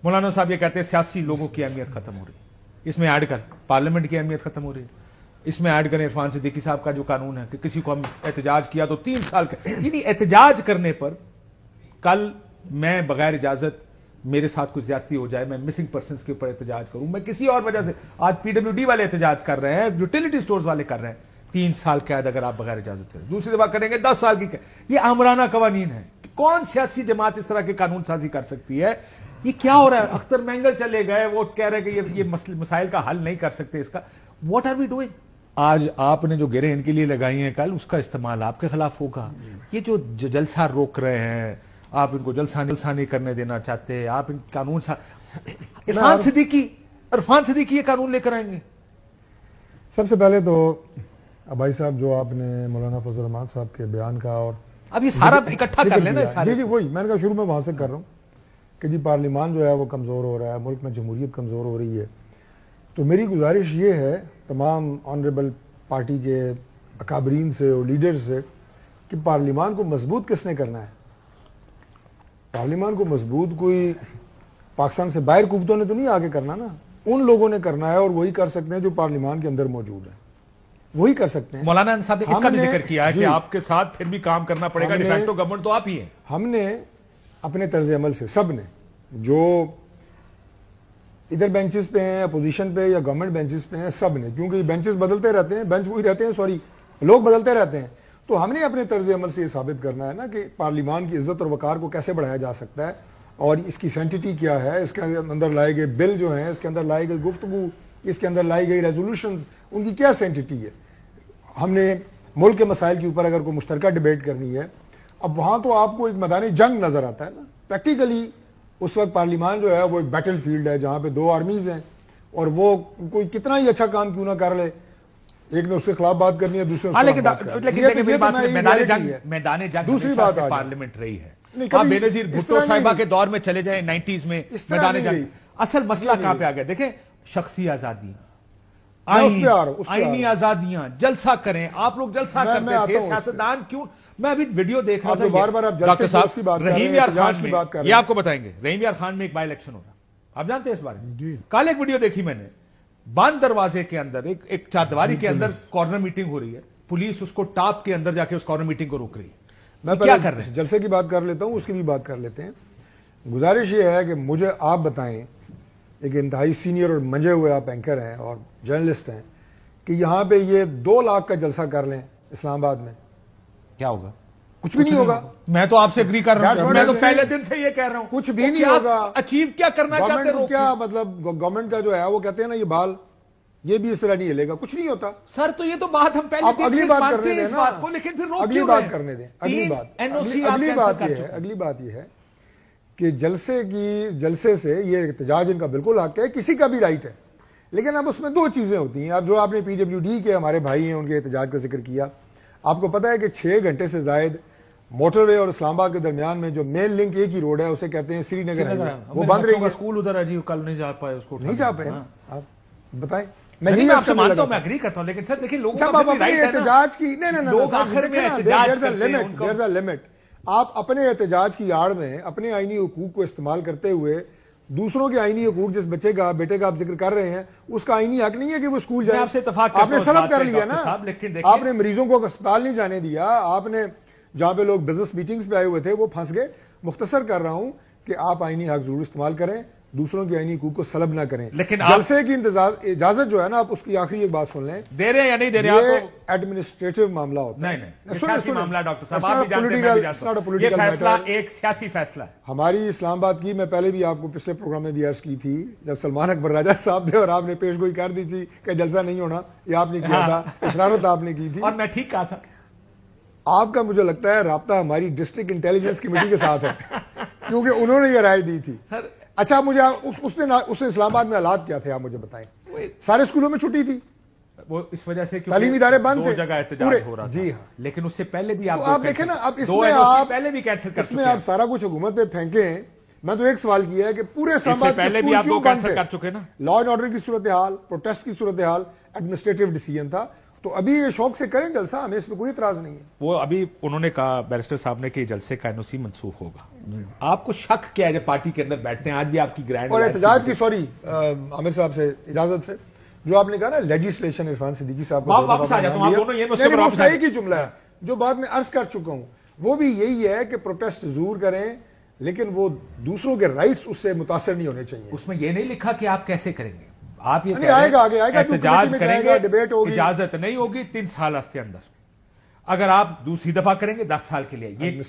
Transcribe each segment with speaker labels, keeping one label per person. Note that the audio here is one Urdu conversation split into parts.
Speaker 1: مولانا صاحب یہ کہتے ہیں سیاسی لوگوں کی اہمیت ختم ہو رہی ہے، اس میں ایڈ کر پارلیمنٹ کی اہمیت ختم ہو رہی ہے، اس میں ایڈ کریں عرفان صدیقی صاحب کا جو قانون ہے کہ کسی کو ہم احتجاج کیا تو 3 سال کا، یعنی احتجاج کرنے پر کل میں بغیر اجازت میرے ساتھ کچھ زیادتی ہو جائے، میں مسنگ پرسنز کے اوپر احتجاج کروں، میں کسی اور وجہ سے، آج پی ڈبلیو ڈی والے احتجاج کر رہے ہیں، یوٹیلیٹی سٹورز والے کر رہے ہیں، 3 سال قید اگر آپ بغیر اجازت کریں، دوسری دفعہ کریں گے 10 سال کی قید۔ یہ آمرانہ قوانین ہے، کون سیاسی جماعت اس طرح کے قانون سازی کر سکتی ہے؟ یہ کیا ہو رہا ہے؟ اختر مینگل چلے گئے، وہ کہہ رہے کہ یہ مسائل کا حل نہیں کر سکتے، اس کا واٹ آر وی ڈوئنگ؟ آج آپ نے جو گرے ان کے لیے لگائی ہیں، کل اس کا استعمال آپ کے خلاف ہوگا۔ یہ جو جلسہ روک رہے ہیں، آپ ان کو جلسہ نہیں کرنے دینا چاہتے، آپ ان قانون عرفان صدیقی یہ قانون لے کر آئیں گے۔
Speaker 2: سب سے پہلے تو بھائی صاحب جو آپ نے مولانا فضل الرحمان صاحب کے بیان کا، اور
Speaker 1: اب یہ سارا اکٹھا کر لینا،
Speaker 2: جی وہی میں نے کہا شروع میں وہاں سے کر رہا ہوں کہ جی پارلیمان جو ہے وہ کمزور ہو رہا ہے، ملک میں جمہوریت کمزور ہو رہی ہے، تو میری گزارش یہ ہے تمام آنریبل پارٹی کے اکابرین سے اور لیڈر سے کہ پارلیمان کو مضبوط کس نے کرنا ہے؟ پارلیمان کو مضبوط کوئی پاکستان سے باہر قوتوں نے تو نہیں آگے کرنا نا، ان لوگوں نے کرنا ہے، اور وہی کر سکتے ہیں جو پارلیمان کے اندر موجود ہیں، وہی کر سکتے ہیں۔
Speaker 1: مولانا صاحب نے اس کا بھی ذکر کیا ہے کہ آپ کے ساتھ پھر بھی کام کرنا پڑے گا، ڈیفیکٹو گورنمنٹ تو آپ ہی ہیں۔
Speaker 2: ہم نے اپنے طرز عمل سے سب نے، جو ادھر بینچز پہ ہیں، اپوزیشن پہ یا گورنمنٹ بینچز پہ ہیں، سب نے، کیونکہ یہ بینچز بدلتے رہتے ہیں، بینچ وہی رہتے ہیں، سوری لوگ بدلتے رہتے ہیں، تو ہم نے اپنے طرز عمل سے یہ ثابت کرنا ہے نا کہ پارلیمان کی عزت اور وقار کو کیسے بڑھایا جا سکتا ہے، اور اس کی سینٹیٹی کیا ہے، اس کے اندر لائے گئے بل جو ہیں، اس کے اندر لائی گئی گفتگو، اس کے اندر لائی گئی ریزولوشنز، ان کی کیا سینٹیٹی ہے۔ ہم نے ملک کے مسائل کے اوپر اگر کوئی مشترکہ ڈیبیٹ کرنی ہے، اب وہاں تو آپ کو ایک میدان جنگ نظر آتا ہے نا، پریکٹیکلی اس وقت پارلیمان جو ہے وہ ایک بیٹل فیلڈ ہے جہاں پہ 2 آرمیز ہیں، اور وہ کوئی کتنا ہی اچھا کام کیوں نہ کر لے، ایک نے اس کے خلاف بات کرنی ہے، دوسرے
Speaker 1: میدان جنگ دوسری بات پارلیمنٹ رہی ہے۔ آپ بے نظیر بھٹو صاحبہ کے دور میں چلے جائیں 90s میں، میدان جنگ اصل مسئلہ کہاں پہ آ گیا؟ دیکھیں شخصی آزادیاں، آئینی آزادیاں، جلسہ کریں، آپ لوگ جلسہ کرتے تھے، سیاستدان کیوں؟ میں ابھی ویڈیو دیکھ رہا تھا ڈاکٹر صاحب رحیم یار خان میں، یہ آپ کو بتائیں گے، رحیم یار خان میں ایک بائی الیکشن ہوگا، آپ جانتے ہیں اس بارے میں؟ کل ایک ویڈیو دیکھی میں نے، بند دروازے کے اندر ایک چاردیواری کے اندر کارنر میٹنگ ہو رہی ہے، پولیس اس کو ٹاپ کے اندر جا کے اس کارنر میٹنگ کو روک رہی ہے۔
Speaker 2: میں کیا کر رہے ہیں؟ جلسے کی بات کر لیتا ہوں، اس کی بھی بات کر لیتے ہیں۔ گزارش یہ ہے کہ مجھے آپ بتائیں، ایک انتہائی سینئر اور منجے ہوئے آپ اینکر ہیں اور جرنلسٹ ہیں، کہ یہاں پہ یہ 2 لاکھ کا جلسہ کر لیں اسلام آباد میں،
Speaker 1: کیا ہوگا؟
Speaker 2: کچھ بھی نہیں ہوگا۔
Speaker 1: میں تو آپ سے اگری کر رہا ہوں، میں تو پہلے دن سے یہ کہہ رہا ہوں
Speaker 2: کچھ بھی نہیں ہوگا۔
Speaker 1: اچیو کیا کرنا چاہتے ہیں؟
Speaker 2: کیا مطلب گورنمنٹ کا جو ہے وہ کہتے ہیں نا یہ بال، یہ بھی اس طرح نہیں ہلے گا، کچھ نہیں ہوتا
Speaker 1: سر۔ تو یہ تو بات ہم پہلے
Speaker 2: اگلی بات کرنے دیں نا،
Speaker 1: لیکن پھر
Speaker 2: اگلی بات کرنے دیں، اگلی بات یہ ہے کہ جلسے سے یہ احتجاج ان کا بالکل حق ہے، کسی کا بھی رائٹ ہے، لیکن اب اس میں 2 چیزیں ہوتی ہیں۔ اب جو آپ نے پی ڈبلیو ڈی کے ہمارے بھائی ہیں ان کے احتجاج کا ذکر کیا، آپ کو پتا ہے کہ 6 گھنٹے سے زائد موٹر وے اور اسلام آباد کے درمیان میں جو مین لنک ایک ہی روڈ ہے اسے کہتے ہیں سری نگر، وہ بند رہی ہے۔
Speaker 1: اسکول ادھر ہے جی، کل نہیں جا پائے، اس کو نہیں
Speaker 2: جا پائے۔ آپ بتائیں،
Speaker 1: میں آپ سے مانتا ہوں، میں اگری کرتا ہوں، لیکن سر دیکھیں لوگوں
Speaker 2: کا اپنے احتجاج کی لمٹ، آپ اپنے احتجاج کی آڑ میں اپنے آئینی حقوق کو استعمال کرتے ہوئے دوسروں کے آئینی حقوق، جس بچے کا بیٹے کا آپ ذکر کر رہے ہیں، اس کا آئینی حق نہیں ہے کہ وہ اسکول جائے۔ آپ نے سلب کر لیا نا، آپ نے مریضوں کو اسپتال نہیں جانے دیا، آپ نے جہاں پہ لوگ بزنس میٹنگز پہ آئے ہوئے تھے وہ پھنس گئے۔ مختصر کر رہا ہوں کہ آپ آئینی حق ضرور استعمال کریں، دوسروں کے آئینی حقوق کو سلب نہ کریں، لیکن جلسے کی اجازت جو ہے نا، آپ اس کی آخری ایک بات سن لیں،
Speaker 1: دے رہے ہیں یا نہیں دے رہے؟
Speaker 2: یہ ایڈمنسٹریٹو معاملہ ہوتا ہے،
Speaker 1: نہیں سیاسی معاملہ ڈاکٹر صاحب، آپ بھی جانتے ہیں یہ فیصلہ ایک سیاسی فیصلہ ہے۔
Speaker 2: ہماری اسلام آباد کی، میں پہلے بھی آپ کو پچھلے پروگرام میں بھی عرض کی تھی، جب سلمان اکبر راجہ صاحب تھے اور آپ نے پیش گوئی کر دی تھی کہ جلسہ نہیں ہونا، یہ آپ نے کیا تھا، اشارت آپ نے کی تھی،
Speaker 1: اور میں ٹھیک کہا تھا۔
Speaker 2: آپ کا مجھے لگتا ہے رابطہ ہماری ڈسٹرکٹ انٹیلیجنس کمیٹی کے ساتھ ہے، کیونکہ انہوں نے یہ رائے دی تھی۔ اچھا مجھے اس نے اسلام آباد میں حالات کیا تھے آپ مجھے بتائیں؟ سارے اسکولوں میں چھٹی تھی،
Speaker 1: وہ اس وجہ سے
Speaker 2: تعلیمی ادارے بند تھے،
Speaker 1: 2 جگہ احتجاج ہو رہا تھا،
Speaker 2: جی ہاں،
Speaker 1: لیکن اس سے پہلے بھی
Speaker 2: آپ دیکھیں نا، اب اس میں آپ سارا کچھ حکومت پہ پھینکیں۔ میں تو ایک سوال کیا ہے کہ پورے اسلام آباد
Speaker 1: پہلے بھی آپ 2 کینسل کر چکے نا،
Speaker 2: لا اینڈ آرڈر کی صورتحال، پروٹیسٹ کی صورتحال، ایڈمنسٹریٹو ڈیسیژن تھا، تو ابھی یہ شوق سے کریں جلسہ, ہمیں اس میں کوئی اعتراض نہیں ہے.
Speaker 1: وہ ابھی انہوں نے کہا بیرسٹر صاحب نے کہ جلسے کا NOC منسوخ ہوگا. آپ کو شک کیا ہے جب پارٹی کے اندر بیٹھتے ہیں؟ آج بھی آپ کی گرینڈ
Speaker 2: اور احتجاج کی, سوری عامر صاحب سے اجازت سے, جو آپ نے کہا نا لیجسلیشن, عرفان صدیقی صاحب کو
Speaker 1: واپس آ جاتا ہوں, آپ دونوں یہ مسئلے پر واپس
Speaker 2: صحیح کی جملہ ہے جو بات میں عرض کر چکا ہوں, وہ بھی یہی ہے کہ پروٹیسٹ ضرور کریں لیکن وہ دوسروں کے رائٹس اس سے متاثر نہیں ہونے چاہیے.
Speaker 1: اس میں یہ نہیں لکھا کہ آپ کیسے کریں گے, آپ یہ
Speaker 2: آئے گا
Speaker 1: احتجاج کریں گے,
Speaker 2: ڈبیٹ ہوگی,
Speaker 1: اجازت نہیں ہوگی 3 سال کے اندر. اگر آپ دوسری دفعہ کریں گے 10 سال کے لیے. یہ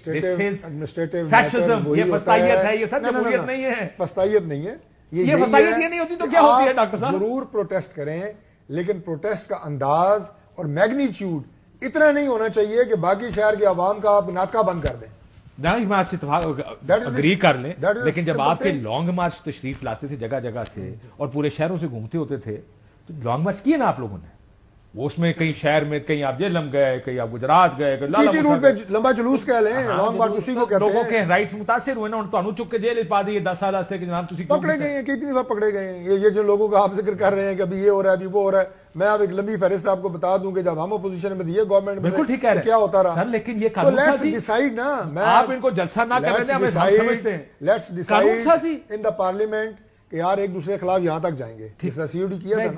Speaker 1: فیشزم, یہ فسطائیت ہے, یہ سب جمہوریت نہیں ہے.
Speaker 2: فسطائیت نہیں ہے
Speaker 1: یہ فسطائیت یہ نہیں ہوتی تو کیا ہوتی ہے ڈاکٹر صاحب؟
Speaker 2: ضرور پروٹیسٹ کریں لیکن پروٹیسٹ کا انداز اور میگنیچیوڈ اتنا نہیں ہونا چاہیے کہ باقی شہر کے عوام کا آپ ناطقہ بند کر دیں.
Speaker 1: نہیں, میں آپ سے اگری کر لیں, لیکن جب آپ کے لانگ مارچ تشریف لاتے تھے جگہ جگہ سے اور پورے شہروں سے گھومتے ہوتے تھے, تو لانگ مارچ کیے نا آپ لوگوں نے, وہ اس میں کئی شہر میں کہیں آپ جہلم گئے, کہیں آپ گجرات گئے,
Speaker 2: روٹ پہ لمبا جلوس کہہ لیں, لانگ مارچ اسی کو کہتے ہیں.
Speaker 1: لوگوں کے رائٹس متاثر ہوئے نا, تو انہوں چک کے جیل پا دیے 10 سال سے کہ جناب تسی
Speaker 2: پکڑے گئے ہیں, کتنی دفعہ پکڑے گئے ہیں. یہ جو لوگوں کا آپ ذکر کر رہے ہیں کہ ابھی یہ ہو رہا ہے, ابھی وہ ہو رہا ہے, میں آپ ایک لمبی فہرست آپ کو بتا دوں کہ جب ہم اپوزیشن میں دیے گورنمنٹ میں
Speaker 1: بالکل ٹھیک کہہ رہے ہیں
Speaker 2: کیا ہوتا رہا
Speaker 1: سر, لیکن یہ قانون سازی
Speaker 2: ڈیسائیڈ نا,
Speaker 1: آپ ان کو جلسہ نہ کر رہے ہیں, ہمیں سمجھتے ہیں
Speaker 2: let's decide in the parliament کہ یار ایک دوسرے کے خلاف یہاں تک جائیں گے, جس طرح COD کیا تھا نا.